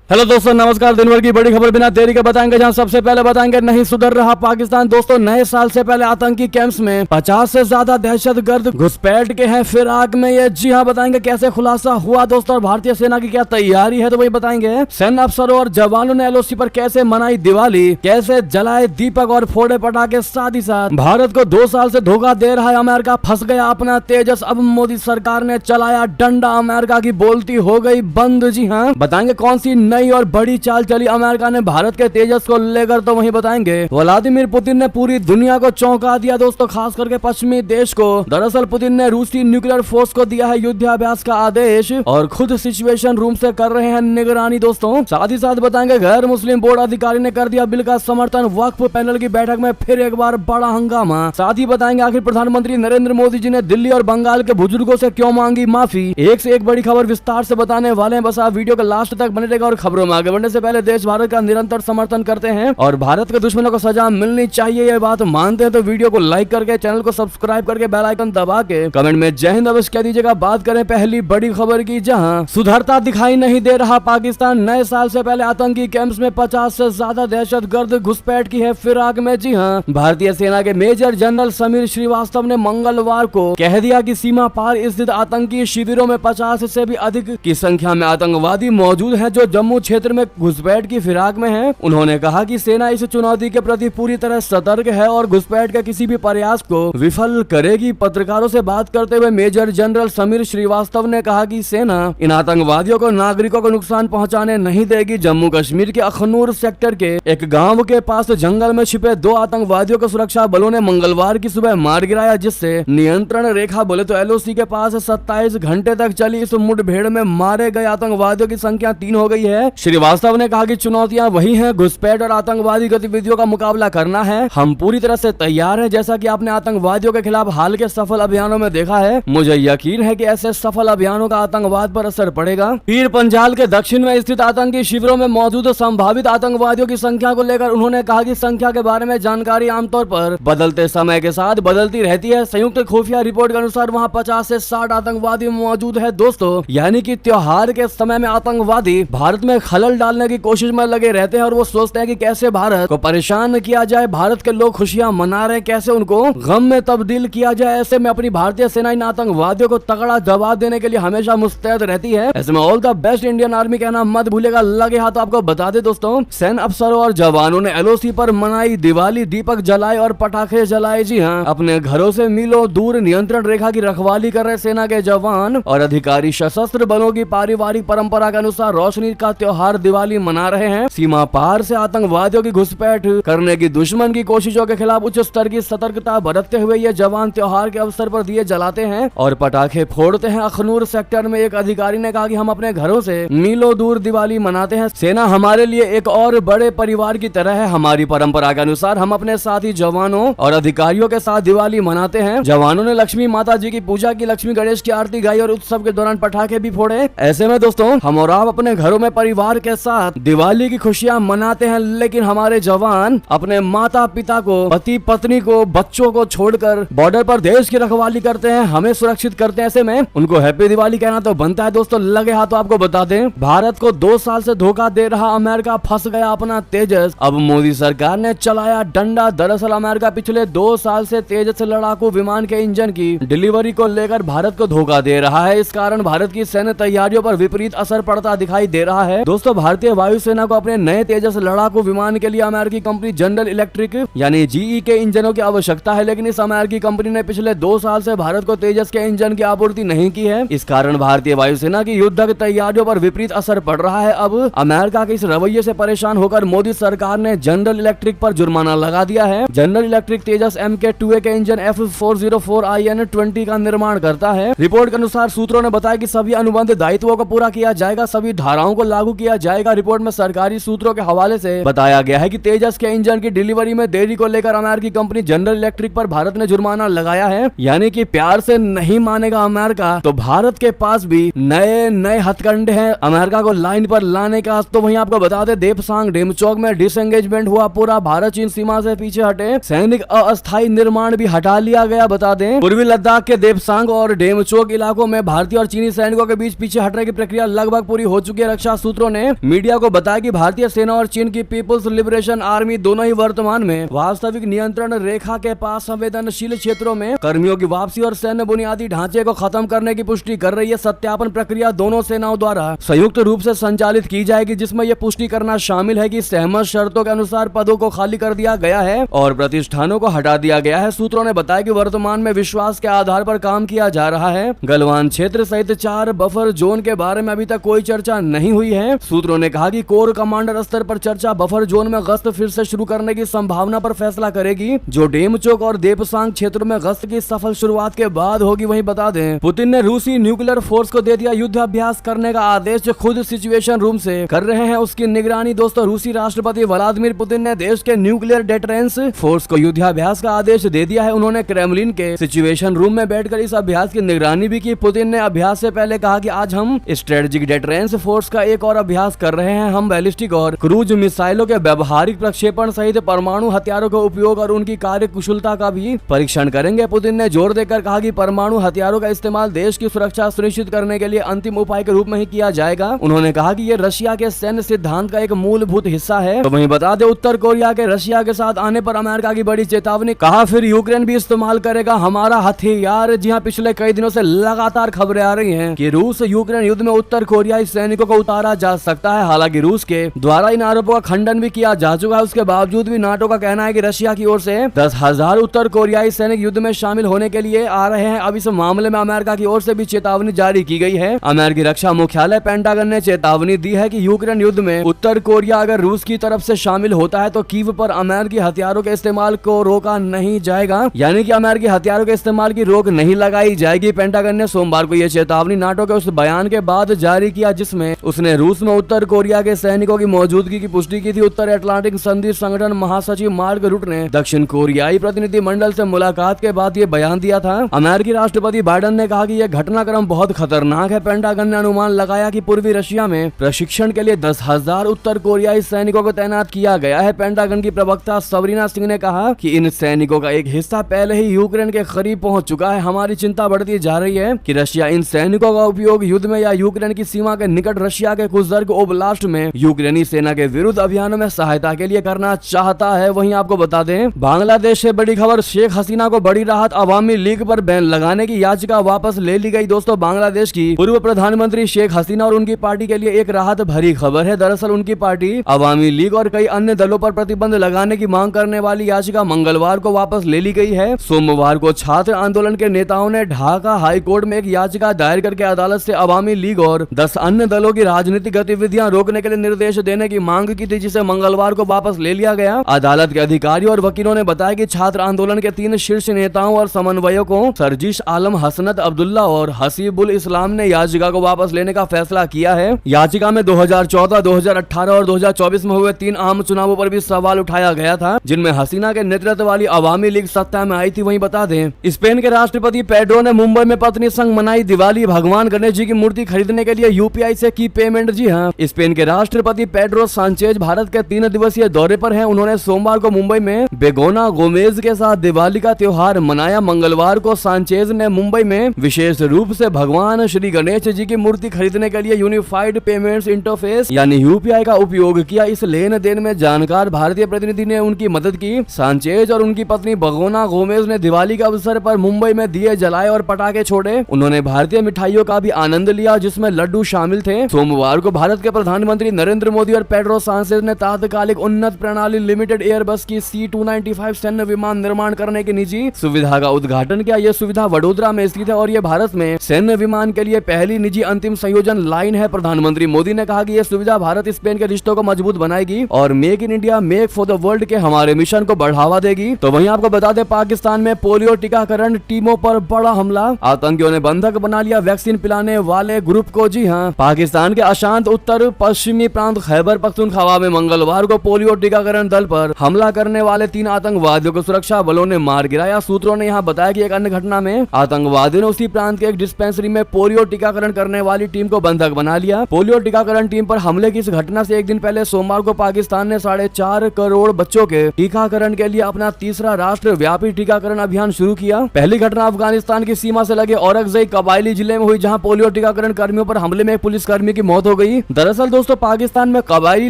Hello दोस्तों, नमस्कार। दिन भर की बड़ी खबर बिना देरी के बताएंगे, जहां सबसे पहले बताएंगे नहीं सुधर रहा पाकिस्तान। दोस्तों, नए साल से पहले आतंकी कैंप्स में 50 से ज्यादा दहशतगर्द घुसपैठ के हैं फिराक में। ये जी हाँ, बताएंगे कैसे खुलासा हुआ दोस्तों, और भारतीय सेना की क्या तैयारी है तो वही बताएंगे। सैन्य अफसरों और जवानों ने एलओसी पर कैसे मनाई दिवाली, कैसे जलाए दीपक और फोड़े पटाखे। साथ ही साथ भारत को 2 साल से धोखा दे रहा है अमेरिका, फंस गया अपना तेजस। अब मोदी सरकार ने चलाया डंडा, अमेरिका की बोलती हो गई बंद। जी हाँ, बताएंगे कौन सी नई और बड़ी चाल चली अमेरिका ने भारत के तेजस को लेकर तो वहीं बताएंगे। व्लादिमीर पुतिन ने पूरी दुनिया को चौंका दिया दोस्तों, खास करके पश्चिमी देश को। दरअसल पुतिन ने रूसी न्यूक्लियर फोर्स को दिया है युद्धाभ्यास का आदेश और खुद सिचुएशन रूम से कर रहे हैं निगरानी दोस्तों। साथ ही साथ बताएंगे गैर मुस्लिम बोर्ड अधिकारी ने कर दिया बिल का समर्थन, वक्फ पैनल की बैठक में फिर एक बार बड़ा हंगामा। साथ ही बताएंगे आखिर प्रधानमंत्री नरेंद्र मोदी जी ने दिल्ली और बंगाल के बुजुर्गों से क्यों मांगी माफी। एक से एक बड़ी खबर विस्तार से बताने वाले हैं, बस आप वीडियो के लास्ट तक बने रहेगा। और खबरों में आगे बढ़ने से पहले देश भारत का निरंतर समर्थन करते हैं और भारत के दुश्मनों को सजा मिलनी चाहिए, ये बात मानते हैं तो वीडियो को लाइक करके, चैनल को सब्सक्राइब करके, बेल आइकन दबा के कमेंट में जय हिंद अवश्य कह दीजिएगा। बात करें पहली बड़ी खबर की, जहां सुधरता दिखाई नहीं दे रहा पाकिस्तान। नए साल से पहले आतंकी कैंप्स में 50 से ज्यादा दहशतगर्द घुसपैठ की है फिराक में। जी हाँ, भारतीय सेना के मेजर जनरल समीर श्रीवास्तव ने मंगलवार को कह दिया कि सीमा पार स्थित आतंकी शिविरों में 50 से भी अधिक की संख्या में आतंकवादी मौजूद हैं जो जम्मू क्षेत्र में घुसपैठ की फिराक में हैं। उन्होंने कहा कि सेना इस चुनौती के प्रति पूरी तरह सतर्क है और घुसपैठ के किसी भी प्रयास को विफल करेगी। पत्रकारों से बात करते हुए मेजर जनरल समीर श्रीवास्तव ने कहा कि सेना इन आतंकवादियों को नागरिकों को नुकसान पहुंचाने नहीं देगी। जम्मू कश्मीर के अखनूर सेक्टर के एक गाँव के पास जंगल में छिपे 2 आतंकवादियों को सुरक्षा बलों ने मंगलवार की सुबह मार गिराया, जिससे नियंत्रण रेखा बोले तो एलओसी के पास 27 घंटे तक चली इस मुठभेड़ में मारे गए आतंकवादियों की संख्या 3 हो गई है। श्रीवास्तव ने कहा कि चुनौतियां वही हैं, घुसपैठ और आतंकवादी गतिविधियों का मुकाबला करना है। हम पूरी तरह से तैयार हैं, जैसा कि आपने आतंकवादियों के खिलाफ हाल के सफल अभियानों में देखा है। मुझे यकीन है कि ऐसे सफल अभियानों का आतंकवाद पर असर पड़ेगा। पीर पंजाल के दक्षिण में स्थित आतंकी शिविरों में मौजूद संभावित आतंकवादियों की संख्या को लेकर उन्होंने कहा कि संख्या के बारे में जानकारी आमतौर पर बदलते समय के साथ बदलती रहती है। संयुक्त खुफिया रिपोर्ट के अनुसार वहाँ 50 से 60 आतंकवादी मौजूद है दोस्तों, यानी कि त्योहार के समय में आतंकवादी भारत में खलल डालने की कोशिश में लगे रहते हैं और वो सोचते हैं कि कैसे भारत को परेशान किया जाए। भारत के लोग खुशियां मना रहे हैं, कैसे उनको गम में तब्दील किया जाए। ऐसे में अपनी भारतीय सेना इन आतंकवादियों को तगड़ा जवाब देने के लिए हमेशा मुस्तैद रहती है। ऐसे में all the best Indian army कहना मत भूलेगा। लगे हाथ आपको बता दे दोस्तों, सैन्य अफसरों और जवानों ने एलओसी पर मनाई दिवाली, दीपक जलाए और पटाखे जलाए। जी हाँ, अपने घरों से मीलों दूर नियंत्रण रेखा की रखवाली कर रहे सेना के जवान और अधिकारी सशस्त्र बलों की पारिवारिक परंपरा के अनुसार रोशनी का त्योहार दिवाली मना रहे हैं। सीमा पार से आतंकवादियों की घुसपैठ करने की दुश्मन की कोशिशों के खिलाफ उच्च स्तर की सतर्कता बरतते हुए ये जवान त्योहार के अवसर पर दिए जलाते हैं और पटाखे फोड़ते हैं। अखनूर सेक्टर में एक अधिकारी ने कहा कि हम अपने घरों से मीलों दूर दिवाली मनाते हैं। सेना हमारे लिए एक और बड़े परिवार की तरह है। हमारी परंपरा के अनुसार हम अपने साथी जवानों और अधिकारियों के साथ दिवाली मनाते हैं। जवानों ने लक्ष्मी माता जी की पूजा की, लक्ष्मी गणेश की आरती गाई और उत्सव के दौरान पटाखे भी फोड़े। ऐसे में दोस्तों, हम और आप अपने घरों में परिवार के साथ दिवाली की खुशियां मनाते हैं, लेकिन हमारे जवान अपने माता पिता को, पति पत्नी को, बच्चों को छोड़कर बॉर्डर पर देश की रखवाली करते हैं, हमें सुरक्षित करते हैं। ऐसे में उनको हैप्पी दिवाली कहना तो बनता है दोस्तों। लगे हाथ तो आपको बता दें, भारत को 2 साल से धोखा दे रहा अमेरिका फंस गया अपना तेजस। अब मोदी सरकार ने चलाया डंडा। दरअसल अमेरिका पिछले 2 साल से तेजस लड़ाकू विमान के इंजन की डिलीवरी को लेकर भारत को धोखा दे रहा है। इस कारण भारत की सैन्य तैयारियों पर विपरीत असर पड़ता दिखाई दे रहा है दोस्तों। भारतीय वायुसेना को अपने नए तेजस लड़ाकू विमान के लिए अमेरिकी कंपनी जनरल इलेक्ट्रिक यानी जीई के इंजनों की आवश्यकता है, लेकिन इस अमेरिकी कंपनी ने पिछले 2 साल से भारत को तेजस के इंजन की आपूर्ति नहीं की है। इस कारण भारतीय वायुसेना की युद्ध तैयारियों पर विपरीत असर पड़ रहा है। अब अमेरिका के इस रवैये से परेशान होकर मोदी सरकार ने जनरल इलेक्ट्रिक पर जुर्माना लगा दिया है। जनरल इलेक्ट्रिक तेजस MK2A के इंजन F404IN20 का निर्माण करता है। रिपोर्ट के अनुसार सूत्रों ने बताया कि सभी अनुबंध दायित्वों को पूरा किया जाएगा, सभी धाराओं को लागू किया जाएगा। रिपोर्ट में सरकारी सूत्रों के हवाले से बताया गया है कि तेजस के इंजन की डिलीवरी में देरी को लेकर अमेरिकी कंपनी जनरल इलेक्ट्रिक पर भारत ने जुर्माना लगाया है। यानी कि प्यार से नहीं मानेगा अमेरिका तो भारत के पास भी नए हथकंडे हैं अमेरिका को लाइन पर लाने का। तो वहीं आपको बता दें, देपसांग डेमचौक में डिसएंगेजमेंट हुआ, पूरा भारत चीन सीमा से पीछे हटे, सैनिक अस्थायी निर्माण भी हटा लिया गया। बता दें, पूर्वी लद्दाख के देपसांग और डेमचौक इलाकों में भारतीय और चीनी सैनिकों के बीच पीछे हटने की प्रक्रिया लगभग पूरी हो चुकी है। रक्षा सूत्रों सूत्रों ने मीडिया को बताया कि भारतीय सेना और चीन की पीपुल्स लिबरेशन आर्मी दोनों ही वर्तमान में वास्तविक नियंत्रण रेखा के पास संवेदनशील क्षेत्रों में कर्मियों की वापसी और सैन्य बुनियादी ढांचे को खत्म करने की पुष्टि कर रही है। सत्यापन प्रक्रिया दोनों सेनाओं द्वारा संयुक्त रूप से संचालित की जाएगी, जिसमें यह पुष्टि करना शामिल है कि सहमत शर्तों के अनुसार पदों को खाली कर दिया गया है और प्रतिष्ठानों को हटा दिया गया है। सूत्रों ने बताया कि वर्तमान में विश्वास के आधार पर काम किया जा रहा है। गलवान क्षेत्र सहित 4 बफर जोन के बारे में अभी तक कोई चर्चा नहीं हुई है। सूत्रों ने कहा कि कोर कमांडर स्तर पर चर्चा बफर जोन में गश्त फिर से शुरू करने की संभावना पर फैसला करेगी, जो डेमचोक और देपसांग क्षेत्र में गश्त की सफल शुरुआत के बाद होगी। वहीं बता दें, पुतिन ने रूसी न्यूक्लियर फोर्स को दे दिया युद्ध अभ्यास करने का आदेश, जो खुद सिचुएशन रूम से कर रहे हैं उसकी निगरानी। दोस्तों, रूसी राष्ट्रपति व्लादिमीर पुतिन ने देश के न्यूक्लियर डेटरेंस फोर्स को युद्धाभ्यास का आदेश दे दिया है। उन्होंने क्रेमलिन के सिचुएशन रूम में बैठकर इस अभ्यास की निगरानी भी की। पुतिन ने अभ्यास से पहले कहा कि आज हम स्ट्रेटेजिक डेटरेंस फोर्स का एक और अभ्यास कर रहे हैं। हम बैलिस्टिक और क्रूज मिसाइलों के व्यवहारिक प्रक्षेपण सहित परमाणु हथियारों का उपयोग और उनकी कार्य कुशलता का भी परीक्षण करेंगे। पुतिन ने जोर देकर कहा कि परमाणु हथियारों का इस्तेमाल देश की सुरक्षा सुनिश्चित करने के लिए अंतिम उपाय के रूप में ही किया जाएगा। उन्होंने कहा कि ये रशिया के सैन्य सिद्धांत का एक मूलभूत हिस्सा है। तो वहीं बता दें, उत्तर कोरिया के रशिया के साथ आने पर अमेरिका की बड़ी चेतावनी। कहा फिर यूक्रेन भी इस्तेमाल करेगा हमारा हथियार। जी हां, पिछले कई दिनों से लगातार खबरें आ रही हैं कि रूस यूक्रेन युद्ध में उत्तर कोरियाई सैनिकों को उतारा जा सकता है। हालांकि रूस के द्वारा इन आरोपों का खंडन भी किया जा चुका है। उसके बावजूद भी नाटो का कहना है कि रशिया की ओर से 10,000 उत्तर कोरियाई सैनिक युद्ध में शामिल होने के लिए आ रहे हैं। अब इस मामले में अमेरिका की ओर से भी चेतावनी जारी की गई है। अमेरिकी रक्षा मुख्यालय पेंटागन ने चेतावनी दी है कि यूक्रेन युद्ध में उत्तर कोरिया अगर रूस की तरफ से शामिल होता है तो कीव पर अमेरिकी हथियारों के इस्तेमाल को रोका नहीं जाएगा, यानी कि अमेरिकी हथियारों के इस्तेमाल की रोक नहीं लगाई जाएगी। पेंटागन ने सोमवार को यह चेतावनी नाटो के उस बयान के बाद जारी किया जिसमें उसने रूस में उत्तर कोरिया के सैनिकों की मौजूदगी की पुष्टि की थी। उत्तर अटलांटिक संधि संगठन महासचिव मार्क रूट ने दक्षिण कोरियाई प्रतिनिधि मंडल से मुलाकात के बाद ये बयान दिया था। अमेरिकी राष्ट्रपति बाइडेन ने कहा कि यह घटनाक्रम बहुत खतरनाक है। पेंटागन ने अनुमान लगाया कि पूर्वी रशिया में प्रशिक्षण के लिए 10,000 उत्तर कोरियाई सैनिकों को तैनात किया गया है। पेंटागन की प्रवक्ता सबरीना सिंह ने कहा कि इन सैनिकों का एक हिस्सा पहले ही यूक्रेन के करीब पहुंच चुका है। हमारी चिंता बढ़ती जा रही है कि रशिया इन सैनिकों का उपयोग युद्ध में या यूक्रेन की सीमा के निकट रशिया के कुर्स्क ओब्लास्ट में यूक्रेनी सेना के विरुद्ध अभियानों में सहायता के लिए करना चाहता है। वहीं आपको बता दें, बांग्लादेश से बड़ी खबर, शेख हसीना को बड़ी राहत, अवामी लीग पर बैन लगाने की याचिका वापस ले ली गई। दोस्तों, बांग्लादेश की पूर्व प्रधानमंत्री शेख हसीना और उनकी पार्टी के लिए एक राहत भरी खबर है। दरअसल उनकी पार्टी अवामी लीग और कई अन्य दलों पर प्रतिबंध लगाने की मांग करने वाली याचिका मंगलवार को वापस ले ली गई है। सोमवार को छात्र आंदोलन के नेताओं ने ढाका हाई कोर्ट में एक याचिका दायर करके अदालत से अवामी लीग और 10 अन्य दलों की राजनीतिक गतिविधियां रोकने के लिए निर्देश देने की मांग की थी, जिसे मंगलवार को वापस ले लिया गया। अदालत के अधिकारियों और वकीलों ने बताया कि छात्र आंदोलन के 3 शीर्ष नेताओं और समन्वयकों सरजिश आलम, हसनत अब्दुल्ला और हसीबुल इस्लाम ने याचिका को वापस लेने का फैसला किया है। याचिका में 2014, 2018 और 2024 में हुए 3 आम चुनावों पर भी सवाल उठाया गया था, जिनमें हसीना के नेतृत्व वाली अवामी लीग सत्ता में आई थी। वहीं बता दें, स्पेन के राष्ट्रपति पेड्रो ने मुंबई में पत्नी संग मनाई दिवाली। भगवान गणेश जी की मूर्ति खरीदने के लिए यूपीआई से की पेमेंट। जी हाँ, स्पेन के राष्ट्रपति पेड्रो सांचेज भारत के 3 दिवसीय दौरे पर हैं। उन्होंने सोमवार को मुंबई में बेगोना गोमेज के साथ दिवाली का त्योहार मनाया। मंगलवार को सांचेज ने मुंबई में विशेष रूप से भगवान श्री गणेश जी की मूर्ति खरीदने के लिए यूनिफाइड पेमेंट्स इंटरफेस यानी यूपीआई का उपयोग किया। इस लेन देन में जानकार भारतीय प्रतिनिधि ने उनकी मदद की। सांचेज और उनकी पत्नी बेगोना गोमेज ने दिवाली के अवसर पर मुंबई में दिए जलाए और पटाखे छोड़े। उन्होंने भारतीय मिठाइयों का भी आनंद लिया, जिसमें लड्डू शामिल थे। सोमवार को भारत के प्रधानमंत्री नरेंद्र मोदी और पेड्रो सांचेज ने तात्कालिक उन्नत प्रणाली लिमिटेड एयरबस की C-295 सैन्य विमान निर्माण करने की निजी सुविधा का उद्घाटन किया। यह सुविधा वडोदरा में स्थित है और यह भारत में सैन्य विमान के लिए पहली निजी अंतिम संयोजन लाइन है। प्रधानमंत्री मोदी ने कहा कि यह सुविधा भारत स्पेन के रिश्तों को मजबूत बनाएगी और make in India make for the world के हमारे मिशन को बढ़ावा देगी। तो वहीं आपको बता दें, पाकिस्तान में पोलियो टीकाकरण टीमों पर बड़ा हमला। आतंकियों ने बंधक बना लिया वैक्सीन पिलाने वाले ग्रुप को। जी हाँ, पाकिस्तान के अशांत उत्तर पश्चिमी प्रांत खैबर पख्तूनख्वा में मंगलवार को पोलियो टीकाकरण दल पर हमला करने वाले 3 आतंकवादियों को सुरक्षा बलों ने मार गिराया। सूत्रों ने यहाँ बताया कि एक अन्य घटना में आतंकवादियों ने उसी प्रांत के एक डिस्पेंसरी में पोलियो टीकाकरण करने वाली टीम को बंधक बना लिया। पोलियो टीकाकरण टीम पर हमले की इस घटना से एक दिन पहले सोमवार को पाकिस्तान ने 4.5 करोड़ बच्चों के टीकाकरण के लिए अपना तीसरा राष्ट्रव्यापी टीकाकरण अभियान शुरू किया। पहली घटना अफगानिस्तान की सीमा से लगे औरकजई कबायली जिले में हुई, जहां पोलियो टीकाकरण कर्मियों पर हमले में एक पुलिसकर्मी की मौत हो गई। गई। दरअसल दोस्तों पाकिस्तान में कबायली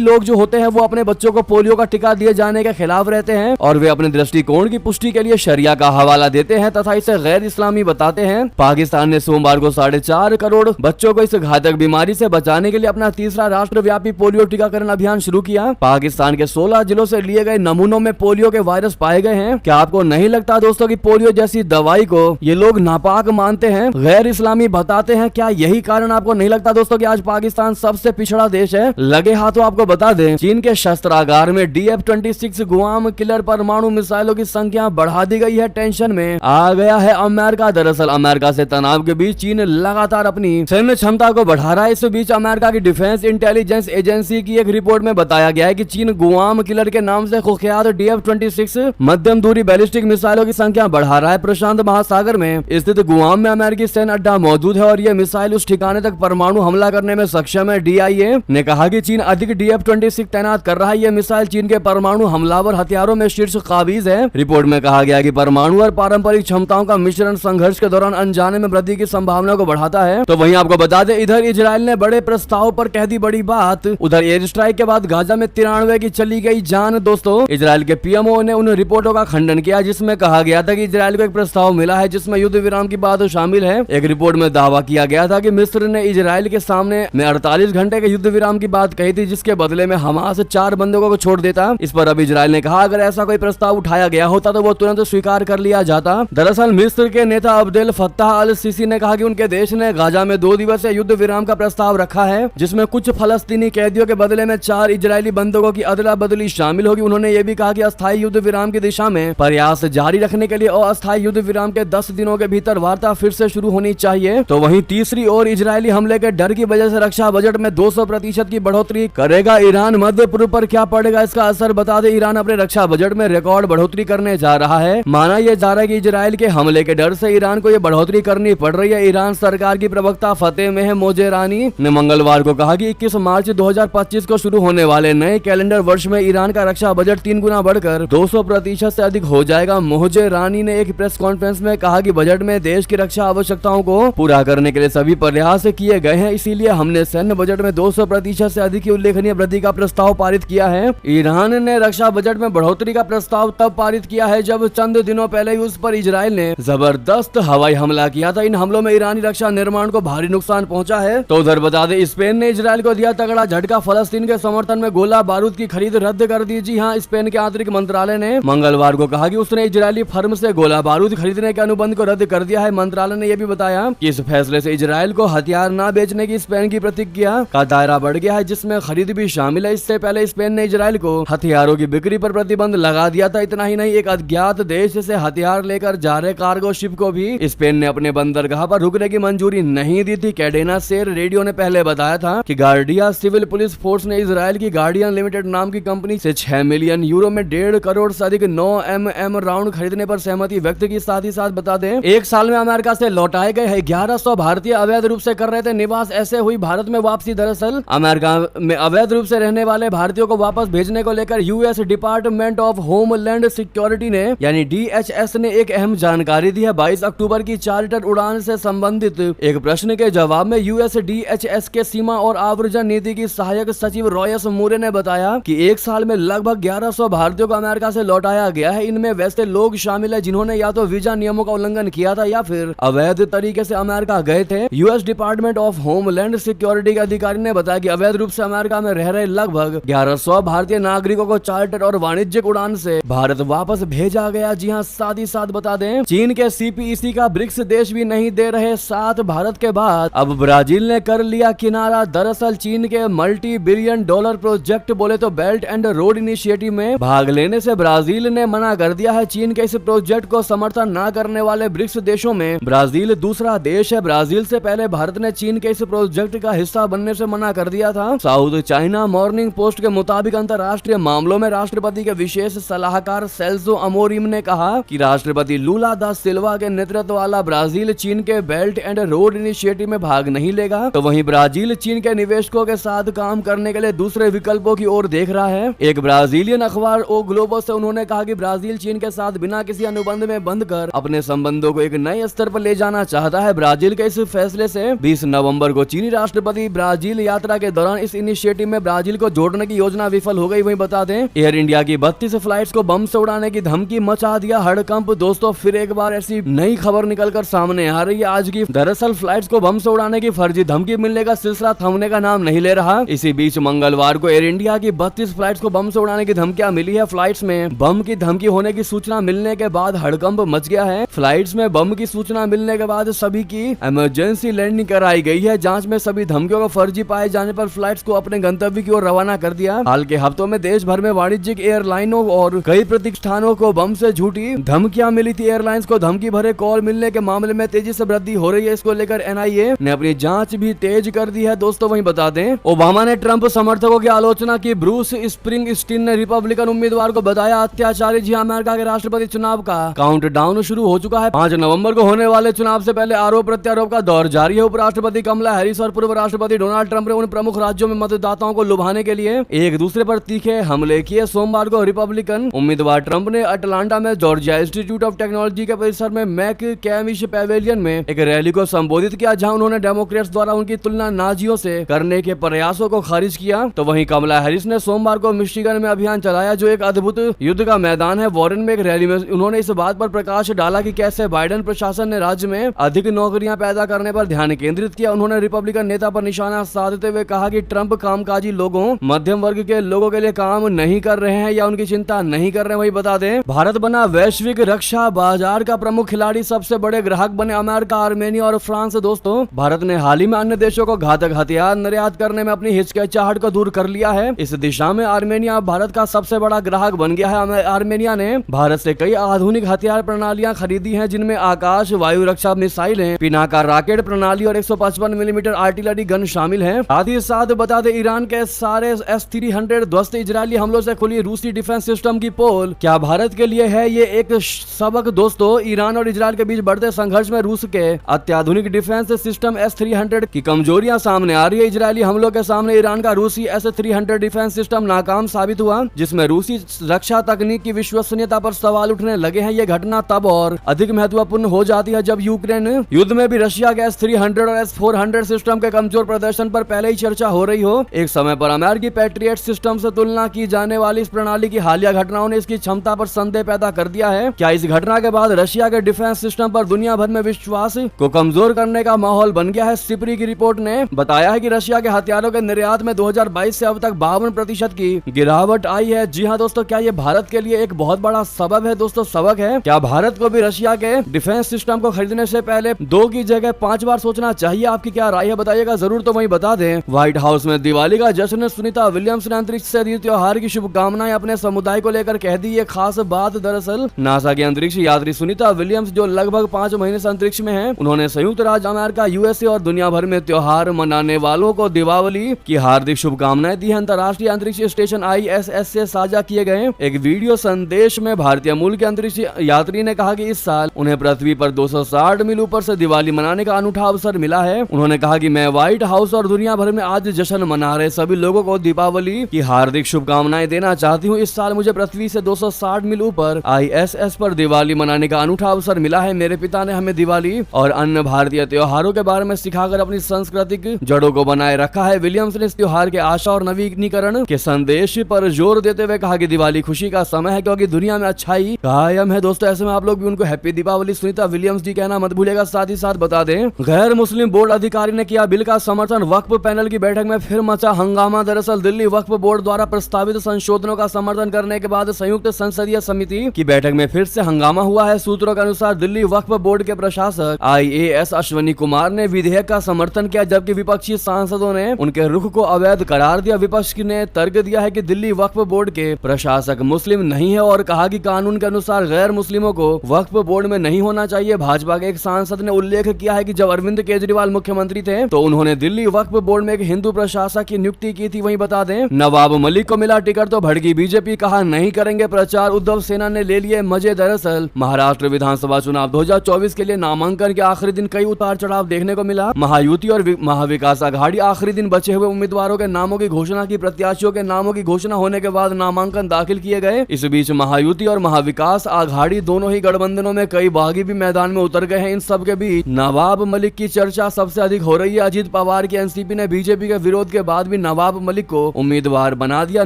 लोग जो होते हैं वो अपने बच्चों को पोलियो का टीका दिए जाने के खिलाफ रहते हैं और वे अपने दृष्टिकोण की पुष्टि के लिए शरिया का हवाला देते हैं तथा इसे गैर इस्लामी बताते हैं। पाकिस्तान ने सोमवार को 4.5 करोड़ बच्चों को इस घातक बीमारी से बचाने के लिए अपना तीसरा राष्ट्रव्यापी पोलियो टीकाकरण अभियान शुरू किया। पाकिस्तान के 16 जिलों से लिए गए नमूनों में पोलियो के वायरस पाए गए हैं। क्या आपको नहीं लगता दोस्तों कि पोलियो जैसी दवाई को ये लोग नापाक मानते हैं, गैर इस्लामी बताते हैं? क्या यही कारण आपको नहीं लगता दोस्तों कि आज पाकिस्तान सबसे पिछड़ा देश है? लगे हाथों आपको बता दें, चीन के शस्त्रागार में DF-26 गुआम किलर परमाणु मिसाइलों की संख्या बढ़ा दी गई है। टेंशन में आ गया है अमेरिका। दरअसल अमेरिका से तनाव के बीच चीन लगातार अपनी सैन्य क्षमता को बढ़ा रहा है। इस बीच अमेरिका की डिफेंस इंटेलिजेंस एजेंसी की एक रिपोर्ट में बताया गया है कि चीन गुआम किलर के नाम से कुख्यात DF-26 मध्यम दूरी बैलिस्टिक मिसाइलों की संख्या बढ़ा रहा है। प्रशांत महासागर में स्थित गुआम में अमेरिकी सैन्य अड्डा मौजूद है और यह मिसाइल उस ठिकाने तक परमाणु हमला करने में सक्षम है। DIA ने कहा कि चीन अधिक DF-26 तैनात कर रहा है। यह मिसाइल चीन के परमाणु हमलावर हथियारों में शीर्ष काबिज है। रिपोर्ट में कहा गया कि परमाणु और पारंपरिक क्षमताओं का मिश्रण संघर्ष के दौरान अनजाने में वृद्धि की संभावना को बढ़ाता है। तो वहीं आपको बता दें, इधर इजराइल ने बड़े प्रस्ताव पर कह दी बड़ी बात। उधर एयर स्ट्राइक के बाद गाजा में 93 की चली गई जान। दोस्तों इजराइल के PMO ने उन रिपोर्टों का खंडन किया जिसमें कहा गया था कि इजराइल को एक प्रस्ताव मिला है जिसमें युद्ध विराम की बात शामिल है। एक रिपोर्ट में दावा किया गया था कि मिस्र ने इजराइल के सामने में 48 घंटे के युद्ध विराम की बात कही थी जिसके बदले में हमास 4 बंदूकों को छोड़ देता। इस पर अब इजराइल ने कहा अगर ऐसा कोई प्रस्ताव उठाया गया होता तो वो तुरंत स्वीकार कर लिया जाता। दरअसल मिस्र के नेता अब्देल फत्ताह अल सीसी ने कहा कि उनके देश ने गाजा में 2 दिवसीय युद्ध विराम का प्रस्ताव रखा है जिसमें कुछ फलस्तीनी कैदियों के बदले में 4 इजरायली बंदूकों की अदला बदली शामिल होगी। उन्होंने ये भी कहा कि अस्थायी युद्ध विराम की दिशा में प्रयास जारी रखने के लिए अस्थायी युद्ध विराम के 10 दिनों के भीतर वार्ता फिर से शुरू होनी चाहिए। तो वहीं तीसरी ओर इजरायली हमले के डर की वजह से रक्षा बजट में 200% की बढ़ोतरी करेगा ईरान। मध्य पूर्व पर क्या पड़ेगा इसका असर, बता दें ईरान अपने रक्षा बजट में रिकॉर्ड बढ़ोतरी करने जा रहा है। माना यह जा रहा है कि इजराइल के हमले के डर से ईरान को यह बढ़ोतरी करनी पड़ रही है। ईरान सरकार की प्रवक्ता फतेह मेह मोजेरानी ने मंगलवार को कहा कि 21 मार्च 2025 को शुरू होने वाले नए कैलेंडर वर्ष में ईरान का रक्षा बजट 3 गुना बढ़कर 200% से अधिक हो जाएगा। मोजेरानी ने एक प्रेस कॉन्फ्रेंस में कहा कि बजट में देश की रक्षा आवश्यकताओं को पूरा करने के लिए सभी प्रयास किए गए हैं, इसीलिए हमने सैन्य बजट में 200% से अधिक की उल्लेखनीय वृद्धि का प्रस्ताव पारित किया है। ईरान ने रक्षा बजट में बढ़ोतरी का प्रस्ताव तब पारित किया है जब चंद दिनों पहले उस पर इजराइल ने जबरदस्त हवाई हमला किया था। इन हमलों में ईरानी रक्षा निर्माण को भारी नुकसान पहुंचा है। तो उधर बता दें स्पेन ने इजराइल को दिया तगड़ा झटका, फलस्तीन के समर्थन में गोला बारूद की खरीद रद्द कर दी। जी हां, स्पेन के आंतरिक मंत्रालय ने मंगलवार को कहा कि उसने इजरायली फर्म से गोला बारूद खरीदने के अनुबंध को रद्द कर दिया है। मंत्रालय ने यह भी बताया कि इस फैसले से इजराइल को हथियार न बेचने की स्पेन की प्रतिज्ञा का दायरा बढ़ गया है जिसमें खरीद भी शामिल है। इससे पहले स्पेन ने इजराइल को हथियारों की बिक्री पर प्रतिबंध लगा दिया था। इतना ही नहीं, एक अज्ञात देश से हथियार लेकर जा रहे कार्गो शिप को भी स्पेन ने अपने बंदरगाह पर रुकने की मंजूरी नहीं दी थी। कैडेना शेर रेडियो ने पहले बताया था कि गार्डिया सिविल पुलिस फोर्स ने इजराइल की गार्डियन लिमिटेड नाम की कंपनी से 6 मिलियन यूरो में 1.5 करोड़ से अधिक 9 mm राउंड खरीदने पर सहमति व्यक्त की। साथ ही साथ बता दें, एक साल में अमेरिका से लौटाए गए 1100 भारतीय अवैध रूप से कर रहे थे निवास, ऐसे हुई भारत में वापसी। दरअसल अमेरिका में अवैध रूप से रहने वाले भारतीयों को वापस भेजने को लेकर US department of homeland security ने यानी DHS ने एक अहम जानकारी दी है। 22 अक्टूबर की चार्टर उड़ान से संबंधित एक प्रश्न के जवाब में यूएस DHS के सीमा और आव्रजन नीति की सहायक सचिव रॉयस मूरे ने बताया कि एक साल में लगभग 1100 भारतीयों को अमेरिका से लौटाया गया है। इनमें वैसे लोग शामिल है जिन्होंने या तो वीजा नियमों का उल्लंघन किया था या फिर अवैध तरीके से अमेरिका गए थे। US department of homeland security के अधिकारी ने बताया कि अवैध रूप से अमेरिका में रह रहे लगभग 1100 भारतीय नागरिकों को चार्टर और वाणिज्यिक उड़ान से भारत वापस भेजा गया। जी हां, साथ ही साथ बता दें, चीन के CPEC का ब्रिक्स देश भी नहीं दे रहे साथ। भारत के बाद अब ब्राजील ने कर लिया किनारा। दरअसल चीन के $multi-billion प्रोजेक्ट बोले तो बेल्ट एंड रोड इनिशिएटिव में भाग लेने से ब्राजील ने मना कर दिया है। चीन के इस प्रोजेक्ट को समर्थन न करने वाले ब्रिक्स देशों में ब्राजील दूसरा देश है। ब्राजील से पहले भारत ने चीन के इस प्रोजेक्ट का हिस्सा बनने से मना कर दिया था। साउथ चाइना मॉर्निंग पोस्ट के मुताबिक अंतर्राष्ट्रीय मामलों में राष्ट्रपति के विशेष सलाहकार सेल्सो अमोरिम ने कहा कि राष्ट्रपति लूला दा सिल्वा के नेतृत्व वाला ब्राजील चीन के बेल्ट एंड रोड इनिशिएटिव में भाग नहीं लेगा। तो वहीं ब्राजील चीन के निवेशकों के साथ काम करने के लिए दूसरे विकल्पों की ओर देख रहा है। एक ब्राजीलियन अखबार ओ ग्लोबो से उन्होंने कहा कि ब्राजील चीन के साथ बिना किसी अनुबंध में बंद कर अपने संबंधों को एक नए स्तर पर ले जाना चाहता है। ब्राजील के इस फैसले से 20 नवंबर को चीनी राष्ट्रपति ब्राजील यात्रा के दौरान इस इनिशिएटिव में ब्राजील को जोड़ने की योजना विफल हो गई। वहीं बता दें एयर इंडिया की 32 फ्लाइट्स को बम से उड़ाने की धमकी मचा दिया हड़कंप। दोस्तों फिर एक बार ऐसी नई खबर निकलकर सामने आ रही है आज की। दरअसल फ्लाइट्स को बम से उड़ाने की फर्जी धमकी मिलने का सिलसिला थमने का नाम नहीं ले रहा। इसी बीच मंगलवार को एयर इंडिया की 32 फ्लाइट्स को बम से उड़ाने की धमकियां मिली है। फ्लाइट्स में बम की धमकी होने की सूचना मिलने के बाद हड़कंप मच गया है। फ्लाइट्स में बम की सूचना मिलने के बाद सभी की इमरजेंसी लैंडिंग कराई गई है। जांच में सभी धमकियों को फर्जी पाए जाने पर फ्लाइट्स को अपने गंतव्य की ओर रवाना कर दिया। हाल के हफ्तों में देश भर में वाणिज्यिक एयरलाइनों और कई प्रतिष्ठानों को बम से झूठी धमकियां मिली थी। एयरलाइंस को धमकी भरे कॉल मिलने के मामले में तेजी से वृद्धि हो रही है। इसको लेकर एनआईए ने अपनी जांच भी तेज कर दी है। दोस्तों वहीं बता दें ओबामा ने ट्रंप समर्थकों की आलोचना की। ब्रूस स्प्रिंगस्टीन ने रिपब्लिकन उम्मीदवार को बताया अत्याचारी। जी अमेरिका के राष्ट्रपति चुनाव का काउंटडाउन शुरू हो चुका है। 5 नवंबर को होने वाले चुनाव से पहले आरोप प्रत्यारोप का दौर जारी है। उपराष्ट्रपति कमला हैरिस और पूर्व राष्ट्रपति डोनाल्ड ट्रंप ने उन प्रमुख राज्यों में मतदाताओं को लुभाने के लिए एक दूसरे पर तीखे हमले किए। सोमवार को रिपब्लिकन उम्मीदवार ट्रंप ने अटलांटा में जॉर्जिया इंस्टीट्यूट ऑफ टेक्नोलॉजी के परिसर में मैक कैमिश पैवेलियन में एक रैली को संबोधित किया, जहां उन्होंने डेमोक्रेट्स द्वारा उनकी तुलना नाजियों से करने के प्रयासों को खारिज किया। तो वहीं कमला हैरिस ने सोमवार को मिशिगन में अभियान चलाया, जो एक अद्भुत युद्ध का मैदान है। वॉरेन में एक रैली में उन्होंने इस बात पर प्रकाश डाला कि कैसे बाइडेन प्रशासन ने राज्य में अधिक नौकरियां पैदा करने पर ध्यान केंद्रित किया। उन्होंने रिपब्लिकन नेता पर निशाना साधते हुए कहा कि ट्रंप कामकाजी लोगों, मध्यम वर्ग के लोगों के लिए काम नहीं कर रहे हैं या उनकी चिंता नहीं कर रहे हैं। वही बता दें भारत बना वैश्विक रक्षा बाजार का प्रमुख खिलाड़ी। सबसे बड़े ग्राहक बने अमेरिका, आर्मेनिया और फ्रांस। दोस्तों भारत ने हाल ही में अन्य देशों को घातक हथियार निर्यात करने में अपनी हिचकिचाहट को दूर कर लिया है। इस दिशा में आर्मेनिया भारत का सबसे बड़ा ग्राहक बन गया है। आर्मेनिया ने भारत से कई आधुनिक हथियार प्रणालियां खरीदी हैं, जिनमें आकाश वायु रक्षा मिसाइलें, पिनाका रॉकेट प्रणाली और 155 मिलीमीटर आर्टिलरी गन शामिल है। साथ ही साथ बता दें ईरान के सारे S-300 ध्वस्त इजरायली हमलों से खुली रूसी डिफेंस सिस्टम की पोल क्या भारत के लिए है ये एक सबक। दोस्तों ईरान और इजरायल के बीच बढ़ते संघर्ष में रूस के अत्याधुनिक डिफेंस सिस्टम S-300 की कमजोरियां सामने आ रही है। इजरायली हमलों के सामने ईरान का रूसी S-300 डिफेंस सिस्टम नाकाम साबित हुआ, जिसमें रूसी रक्षा तकनीक की विश्वसनीयता पर सवाल उठने लगे हैं। ये घटना तब और अधिक महत्वपूर्ण हो जाती है जब यूक्रेन युद्ध में भी रशिया के S-300 और S-400 सिस्टम के कमजोर प्रदर्शन पर पहले ही चर्चा हो रही हो। एक समय पर अमेरिकी पैट्रियट सिस्टम से तुलना की जाने वाली इस प्रणाली की हालिया घटनाओं ने इसकी क्षमता पर संदेह पैदा कर दिया है। क्या इस घटना के बाद रशिया के डिफेंस सिस्टम पर दुनिया भर में विश्वास को कमजोर करने का माहौल बन गया है। सिप्री की रिपोर्ट ने बताया है कि रशिया के हथियारों के निर्यात में 2022 से अब तक 52% की गिरावट आई है। जी हाँ दोस्तों, क्या ये भारत के लिए एक बहुत बड़ा सबक है। दोस्तों सबक है, क्या भारत को भी रशिया के डिफेंस सिस्टम को खरीदने से पहले 2 की जगह 5 बार सोचना चाहिए। आपकी क्या राय है बताइएगा जरूर। तो वहीं बता दें व्हाइट हाउस में दिवाली का जश्न। सुनीता विलियम्स ने अंतरिक्ष से दी त्योहार की शुभकामनाएं अपने समुदाय को लेकर कह दी ये खास बात। दरअसल नासा की अंतरिक्ष यात्री सुनीता विलियम्स, जो लगभग 5 महीने से अंतरिक्ष में हैं, उन्होंने संयुक्त राज्य अमेरिका, यूएसए और दुनिया भर में त्योहार मनाने वालों को दीपावली की हार्दिक शुभकामनाएं दी है। अंतर्राष्ट्रीय अंतरिक्ष स्टेशन ISS से साझा किए गए एक वीडियो संदेश में भारतीय मूल के अंतरिक्ष यात्री ने कहा कि इस साल उन्हें पृथ्वी पर 260 मील ऊपर से दिवाली मनाने का अनूठा अवसर मिला है। उन्होंने कहा कि मैं व्हाइट हाउस और दुनिया भर में आज जश्न मना रहे सभी लोगों को दीपावली की हार्दिक शुभकामनाएं देना चाहती हूँ। इस साल मुझे पृथ्वी से 260 मील ऊपर ISS पर दिवाली मनाने का अनूठा अवसर मिला है। मेरे पिता ने हमें दिवाली और अन्य भारतीय त्योहारों के बारे में सिखाकर अपनी सांस्कृतिक जड़ों को बनाए रखा है। विलियम्स ने इस त्योहार के आशा और नवीनीकरण के संदेश पर जोर देते हुए कहा कि दिवाली खुशी का समय है, क्योंकि दुनिया में अच्छाई कायम है। दोस्तों ऐसे में आप लोग भी उनको हैप्पी दीपावली सुनीता विलियम्स जी कहना मत भूलिएगा। साथ ही साथ बता दें गैर मुस्लिम बोर्ड अधिकारी ने किया बिल का समर्थन। वक्फ पैनल की बैठक में फिर मचा हंगामा। दरअसल दिल्ली वक्फ बोर्ड द्वारा प्रस्तावित संशोधनों का समर्थन करने के बाद संयुक्त संसदीय समिति की बैठक में फिर से हंगामा हुआ है। सूत्रों के अनुसार दिल्ली वक्फ बोर्ड के प्रशासक IAS अश्वनी कुमार ने विधेयक का समर्थन किया, जबकि विपक्षी सांसदों ने उनके रुख को अवैध करार दिया। विपक्ष ने तर्क दिया है कि दिल्ली वक्फ बोर्ड के प्रशासक मुस्लिम नहीं है और कहा कि कानून के अनुसार गैर मुस्लिमों को वक्फ बोर्ड में नहीं होना चाहिए। भाजपा के एक सांसद ने उल्लेख किया है कि जब अरविंद केजरीवाल मुख्यमंत्री थे तो उन्होंने दिल्ली वक्फ बोर्ड में एक हिंदू प्रशासक की नियुक्ति की थी। वहीं बता दें नवाब मलिक को मिला टिकट तो भड़की बीजेपी, कहा नहीं करेंगे प्रचार। उद्धव सेना ने ले लिए मजे। दरअसल महाराष्ट्र विधानसभा चुनाव 2024 के लिए नामांकन के आखिरी दिन कई उतार चढ़ाव देखने को मिला। महायुति और महाविकास आघाड़ी आखिरी दिन बचे हुए उम्मीदवारों के नामों की घोषणा की। प्रत्याशियों के नामों की घोषणा होने के बाद नामांकन दाखिल किए गए। इस बीच महायुति और महाविकास आघाड़ी दोनों ही गठबंधनों में कई बागी भी मैदान में उतर गए हैं। इन सब के बीच नवाब मलिक की चर्चा सबसे अधिक हो रही है। अजीत पवार कि एनसीपी ने बीजेपी के विरोध के बाद भी नवाब मलिक को उम्मीदवार बना दिया।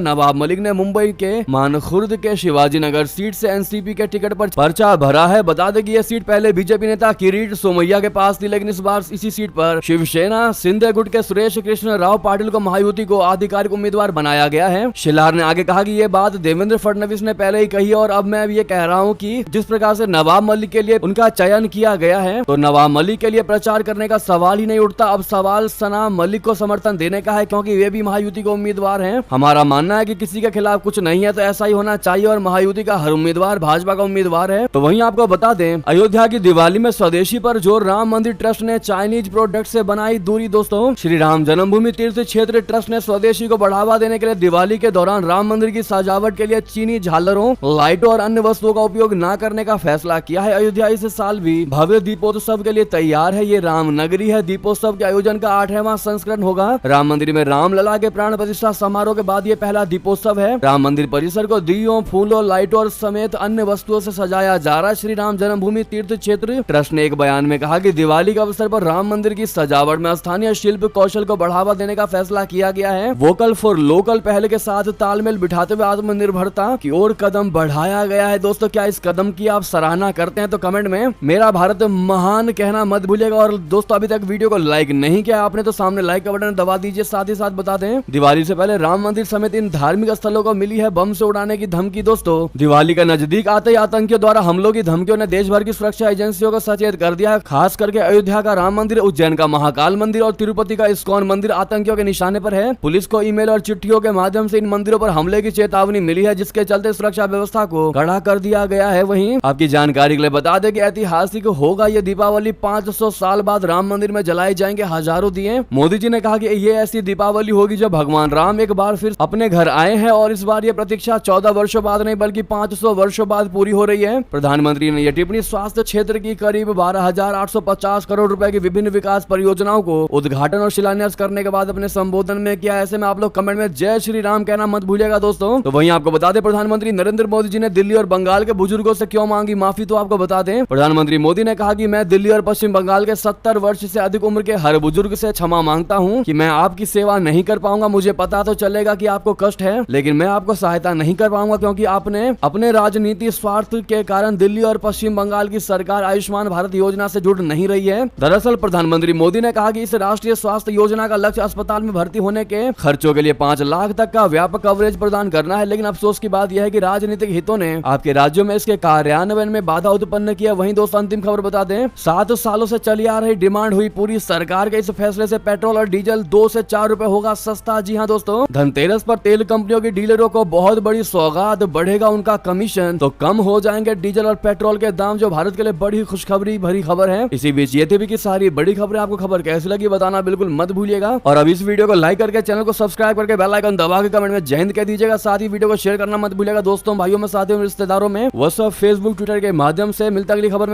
नवाब मलिक ने मुंबई के मानखुर्द के शिवाजी नगर सीट से एनसीपी के टिकट पर पर्चा भरा है। बता दें कि यह सीट पहले बीजेपी नेता किरीट सोमैया के पास थी, लेकिन इस बार इसी सीट पर शिवसेना सिंधे गुट के सुरेश कृष्ण राव पाटिल को महायुति को आधिकारिक उम्मीदवार बनाया गया है। शिलार ने आगे कहा कि ये बात देवेंद्र फडणवीस ने पहले ही कही और अब मैं ये कह रहा हूँ कि जिस प्रकार से नवाब मलिक के लिए उनका चयन किया गया है तो नवाब मलिक के लिए प्रचार करने का सवाल ही नहीं उठता। अब सवाल सना मलिक को समर्थन देने का है, क्योंकि वे भी महायुति के उम्मीदवार हैं। हमारा मानना है कि किसी के खिलाफ कुछ नहीं है तो ऐसा ही होना चाहिए और महायुति का हर उम्मीदवार भाजपा का उम्मीदवार है। तो वहीं आपको बता दें, अयोध्या की दिवाली में स्वदेशी पर जोर, राम मंदिर ट्रस्ट ने चाइनीज प्रोडक्ट से बनाई दूरी। दोस्तों, श्री राम जन्मभूमि तीर्थ क्षेत्र ट्रस्ट ने स्वदेशी को बढ़ावा देने के लिए दिवाली के दौरान राम मंदिर की सजावट के लिए चीनी झालरों, लाइटों और अन्य वस्तुओं का उपयोग न करने का फैसला किया है। अयोध्या इस साल भी भव्य दीपोत्सव के लिए तैयार है। ये राम नगरी है। दीपोत्सव के आयोजन का 8वां संस्करण होगा। राम मंदिर में राम लला के प्राण प्रतिष्ठा समारोह के बाद ये पहला दीपोत्सव है। राम मंदिर परिसर को दीयों, फूलों, लाइटों और समेत अन्य वस्तुओं से सजाया जा रहा है। श्री राम जन्मभूमि तीर्थ क्षेत्र ट्रस्ट ने एक बयान में कहा कि दिवाली के अवसर पर राम मंदिर की सजावट में स्थानीय शिल्प कौशल को बढ़ावा देने का फैसला किया गया है। वोकल फॉर लोकल पहल के साथ तालमेल बिठाते हुए आत्मनिर्भरता की ओर कदम बढ़ाया गया है। दोस्तों, क्या इस कदम की आप सराहना करते हैं तो कमेंट में मेरा भारत महान कहना मत भूलिएगा। और दोस्तों, अभी तक वीडियो को लाइक नहीं किया आपने तो सामने लाइक का बटन दबा दीजिए। साथ ही साथ बता दें, दिवाली से पहले राम मंदिर समेत इन धार्मिक स्थलों को मिली है बम से उड़ाने की धमकी। दोस्तों, दिवाली का नजदीक आते ही आतंकियों द्वारा हमलों की धमकियों ने देश भर की सुरक्षा एजेंसियों को सचेत कर दिया है। खास करके अयोध्या का राम मंदिर, उज्जैन का महाकाल मंदिर और तिरुपति का इस्कॉन मंदिर आतंकियों के निशाने पर है। पुलिस को ईमेल और चिट्ठियों के माध्यम से इन मंदिरों पर हमले की चेतावनी मिली है, जिसके चलते सुरक्षा व्यवस्था को कड़ा कर दिया गया है। वहीं आपकी जानकारी के लिए बता दें कि ऐतिहासिक होगा ये दीपावली। 500 साल बाद राम मंदिर में जलाए जाएंगे हजारों दिए। मोदी जी ने कहा कि ये ऐसी दीपावली होगी जब भगवान राम एक बार फिर अपने घर आए हैं और इस बार ये प्रतीक्षा 14 वर्षों बाद नहीं बल्कि 500 वर्षों बाद पूरी हो रही है। प्रधानमंत्री ने यह टिप्पणी स्वास्थ्य क्षेत्र की करीब 12,850 करोड़ रुपए की विभिन्न विकास परियोजनाओं को उद्घाटन और शिलान्यास करने के बाद अपने संबोधन में किया। ऐसे में आप लोग कमेंट में जय श्री राम कहना मत भूलिएगा। दोस्तों, तो वहीं आपको बता दें, प्रधानमंत्री नरेंद्र मोदी जी ने दिल्ली और बंगाल के बुजुर्गों से क्यों मांगी माफी, तो आपको बता दें, प्रधानमंत्री मोदी ने कहा कि मैं दिल्ली और पश्चिम बंगाल के 70 वर्ष से अधिक उम्र के हर बुजुर्ग से क्षमा मांगता हूं कि मैं आपकी सेवा नहीं कर पाऊंगा। मुझे पता तो चलेगा कि आपको कष्ट है, लेकिन मैं आपको सहायता नहीं कर पाऊंगा क्योंकि आपने अपने राजनीति स्वार्थ के कारण दिल्ली और पश्चिम बंगाल की सरकार आयुष्मान भारत योजना से जुड़ नहीं रही है। दरअसल प्रधानमंत्री मोदी ने कहा कि इस राष्ट्रीय स्वास्थ्य योजना का लक्ष्य अस्पताल में भर्ती होने के खर्चों के लिए 5 लाख तक का व्यापक कवरेज प्रदान करना है, लेकिन अफसोस की बात यह है कि राजनीतिक हितों ने आपके राज्यों में इसके कार्यान्वयन में बाधा उत्पन्न किया। वहीं दोस्तों, अंतिम खबर बता दें, 7 सालों से चली आ रही डिमांड हुई पूरी। सरकार के इस फैसले से पेट्रोल और डीजल 2 से 4 रुपए होगा सस्ता। जी हां दोस्तों, धनतेरस पर तेल कंपनियों की डीलरों को बहुत बड़ी सौगात, बढ़ेगा उनका कमीशन, तो कम हो जाएंगे डीजल और पेट्रोल के दाम, जो भारत के लिए बड़ी खुशखबरी भरी खबर है। इसी बीच ये थी भी की सारी बड़ी खबरें। आपको खबर कैसी लगी बताना बिल्कुल मत भूलिएगा और अब इस वीडियो को लाइक करके चैनल को सब्सक्राइब करके बेल आइकन दबा के कमेंट में जय हिंद कह दीजिएगा। साथ ही वीडियो को शेयर करना मत भूलिएगा दोस्तों, भाइयों में, साथियों में, रिश्तेदारों में, व्हाट्सएप, फेसबुक, ट्विटर के माध्यम से। मिलता अगली खबर में।